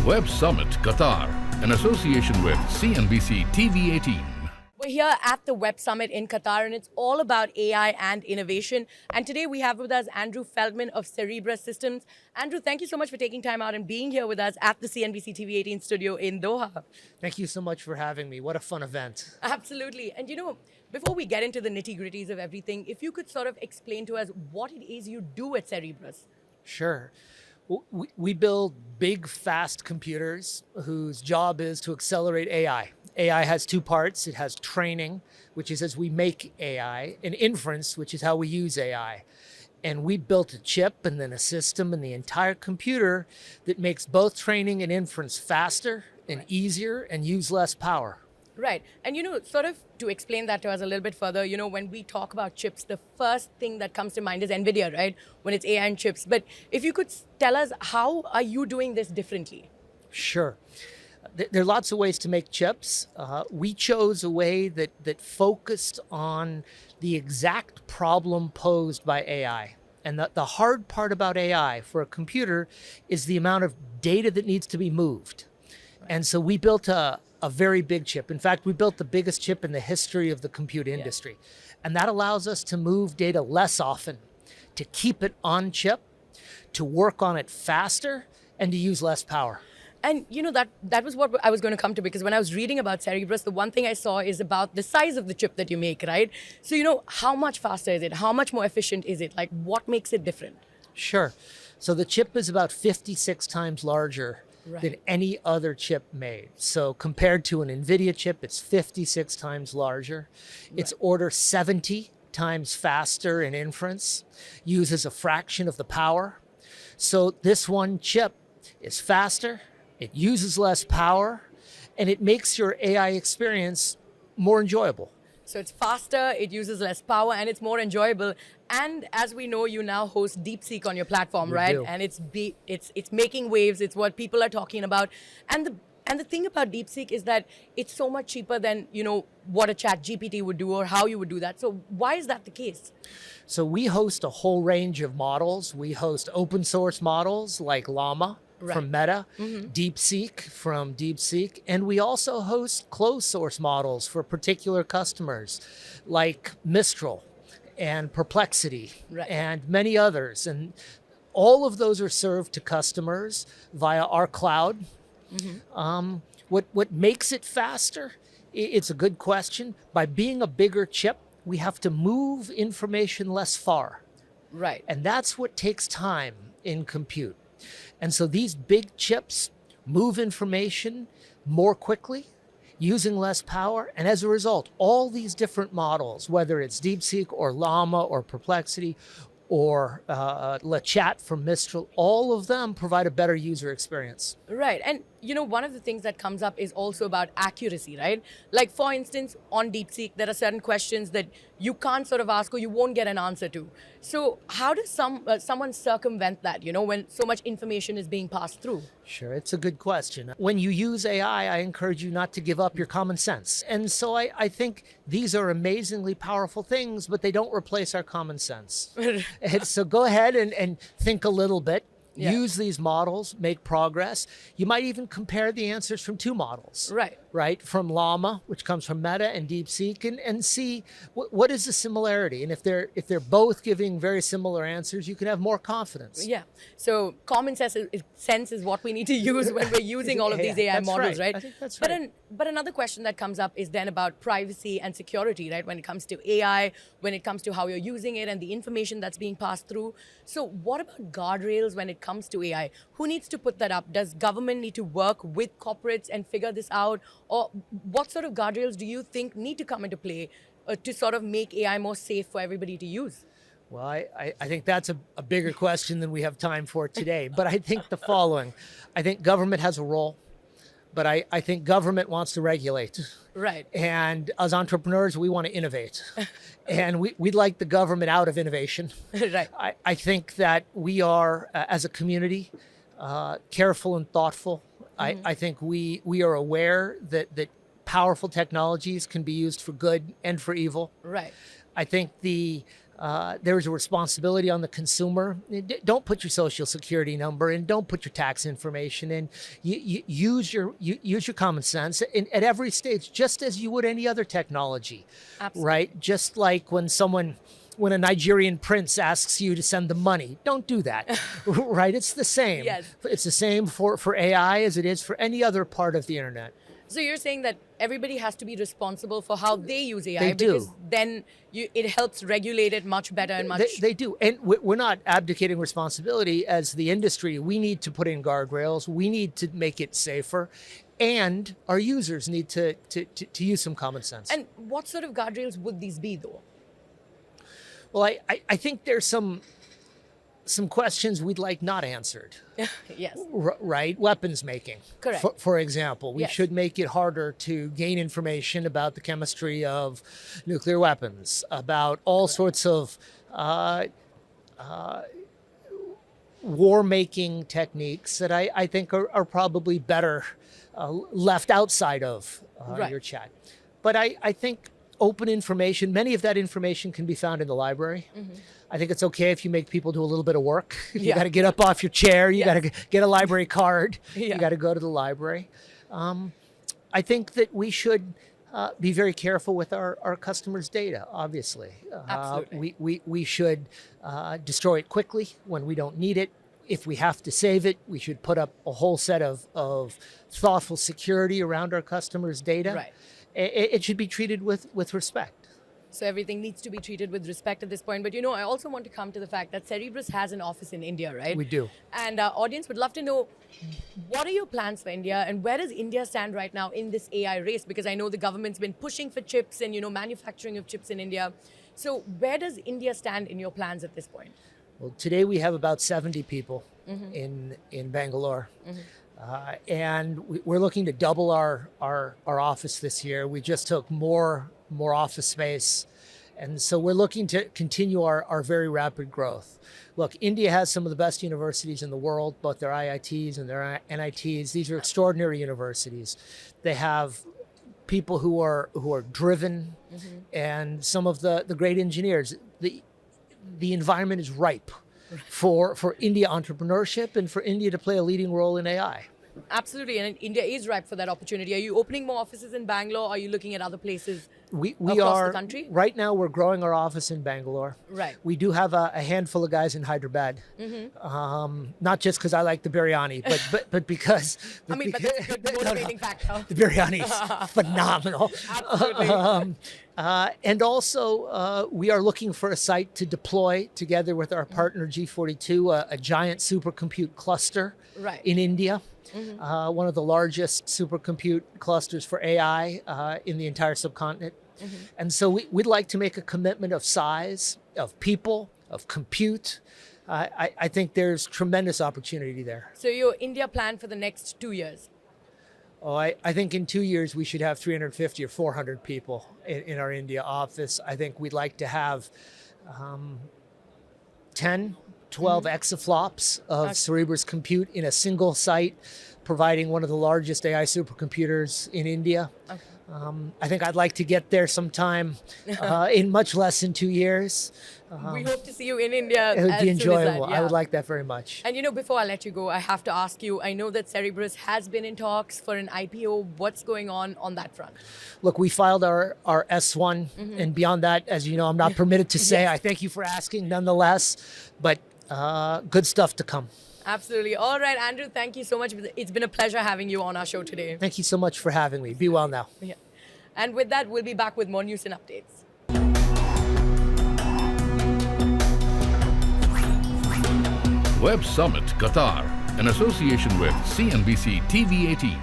Web Summit Qatar, in association with CNBC TV 18. We're here at the Web Summit in Qatar, and it's all about AI and innovation. And today we have with us Andrew Feldman of Cerebras Systems. Andrew, thank you so much for taking time out and being here with us at the CNBC TV 18 studio in Doha. Thank you so much for having me. What a fun event. Absolutely. And before we get into the nitty-gritties of everything, if you could sort of explain to us what it is you do at Cerebras. Sure. We build big, fast computers whose job is to accelerate AI. AI has two parts. It has training, which is as we make AI, and inference, which is how we use AI. And we built a chip and then a system and the entire computer that makes both training and inference faster and easier and use less power. Right. And, sort of to explain that to us a little bit further, when we talk about chips, the first thing that comes to mind is NVIDIA, right? When it's AI and chips. But if you could tell us, how are you doing this differently? Sure. There are lots of ways to make chips. We chose a way that focused on the exact problem posed by AI. And the hard part about AI for a computer is the amount of data that needs to be moved. And so we built a very big chip. In fact, we built the biggest chip in the history of the compute industry. And that allows us to move data less often, to keep it on chip, to work on it faster, and to use less power. And that was what I was going to come to, because when I was reading about Cerebras, the one thing I saw is about the size of the chip that you make, right? So, how much faster is it? How much more efficient is it? Like, what makes it different? Sure. So the chip is about 56 times larger than any other chip made. So compared to an NVIDIA chip, it's 56 times larger. It's order 70 times faster in inference, uses a fraction of the power. So this one chip is faster, it uses less power, and it makes your AI experience more enjoyable. So it's faster, it uses less power, and it's more enjoyable. And as we know, you now host DeepSeek on your platform, right? Do. And it's making waves. It's what people are talking about. And the thing about DeepSeek is that it's so much cheaper than what a ChatGPT would do or how you would do that. So why is that the case? So we host a whole range of models. We host open source models like Llama from Meta, DeepSeek from DeepSeek, and we also host closed source models for particular customers like Mistral and Perplexity and many others. And all of those are served to customers via our cloud. What makes it faster? It's a good question. By being a bigger chip, we have to move information less far. Right. And that's what takes time in compute. And so these big chips move information more quickly, using less power. And as a result, all these different models, whether it's DeepSeek or Llama or Perplexity or LeChat from Mistral, all of them provide a better user experience. Right. And, one of the things that comes up is also about accuracy, right? Like, for instance, on DeepSeek, there are certain questions that you can't sort of ask or you won't get an answer to. So how does someone circumvent that, when so much information is being passed through? Sure, it's a good question. When you use AI, I encourage you not to give up your common sense. And so I think these are amazingly powerful things, but they don't replace our common sense. So go ahead and think a little bit. Use these models, make progress. You might even compare the answers from two models. Right? From Llama, which comes from Meta, and DeepSeek, and see what is the similarity. And if they're both giving very similar answers, you can have more confidence. Yeah. So common sense is what we need to use when we're using all of these AI models, right? I think that's right. But another question that comes up is then about privacy and security, right? When it comes to AI, when it comes to how you're using it and the information that's being passed through. So what about guardrails when it comes to AI? Who needs to put that up? Does government need to work with corporates and figure this out? Or what sort of guardrails do you think need to come into play to sort of make AI more safe for everybody to use? Well, I think that's a bigger question than we have time for today. But I think the following. I think government has a role, but I think government wants to regulate. Right. And as entrepreneurs, we want to innovate. And we'd like the government out of innovation. Right. I think that we are, as a community, careful and thoughtful. I think we are aware that powerful technologies can be used for good and for evil. Right. I think the there's a responsibility on the consumer. Don't put your social security number in. Don't put your tax information in. Use your common sense at every stage, just as you would any other technology. Absolutely. Right? Just like when a Nigerian prince asks you to send them money, don't do that. Right? It's the same. Yes. It's the same for AI as it is for any other part of the internet. So you're saying that everybody has to be responsible for how they use AI, They do. because then it helps regulate it much better and much. They do. And we're not abdicating responsibility as the industry. We need to put in guardrails. We need to make it safer. And our users need to use some common sense. And what sort of guardrails would these be, though? Well, I think there's some questions we'd like not answered. Yes. Right? Weapons making. Correct. For example, we Yes. should make it harder to gain information about the chemistry of nuclear weapons, about all sorts of war-making techniques that I think are probably better left outside of Right. your chat. But I think open information, many of that information can be found in the library. I think it's okay if you make people do a little bit of work. You Yeah. got to get up off your chair. You Yes. got to get a library card. Yeah. You got to go to the library. I think that we should be very careful with our customers' data, obviously. Absolutely. We should destroy it quickly when we don't need it. If we have to save it, we should put up a whole set of thoughtful security around our customers' data. Right. It should be treated with respect. So everything needs to be treated with respect at this point. But I also want to come to the fact that Cerebrus has an office in India, right? We do. And our audience would love to know, what are your plans for India, and where does India stand right now in this AI race? Because I know the government's been pushing for chips and manufacturing of chips in India. So where does India stand in your plans at this point? Well, today we have about 70 people in Bangalore. And we're looking to double our office this year. We just took more office space. And so we're looking to continue our very rapid growth. Look, India has some of the best universities in the world, both their IITs and their NITs. These are extraordinary universities. They have people who are driven, and some of the great engineers. The environment is ripe for India entrepreneurship and for India to play a leading role in AI. Absolutely, and India is ripe for that opportunity. Are you opening more offices in Bangalore? Are you looking at other places We across are the country? right now. We're growing our office in Bangalore. Right. We do have a handful of guys in Hyderabad. Not just because I like the biryani, but because I mean, but that's a good motivating factor. the biryani is phenomenal. Absolutely. And also, we are looking for a site to deploy together with our partner G42, a giant supercompute cluster Right. in India. One of the largest supercompute clusters for AI in the entire subcontinent. And so we'd like to make a commitment of size, of people, of compute. I think there's tremendous opportunity there. So your India plan for the next 2 years? Oh, I think in 2 years we should have 350 or 400 people in our India office. I think we'd like to have 10, 12 exaflops of Cerebrus compute in a single site, providing one of the largest AI supercomputers in India. Okay. I think I'd like to get there sometime in much less than 2 years. We hope to see you in India. It would as be soon as that, enjoyable. I yeah. would like that very much. And before I let you go, I have to ask you, I know that Cerebrus has been in talks for an IPO. What's going on that front? Look, we filed our S1, and beyond that, as you know, I'm not permitted to say. I thank you for asking nonetheless, but good stuff to come. Absolutely. All right, Andrew, thank you so much. It's been a pleasure having you on our show today. Thank you so much for having me. Be well now. Yeah. And with that, we'll be back with more news and updates. Web Summit Qatar, in association with CNBC TV 18.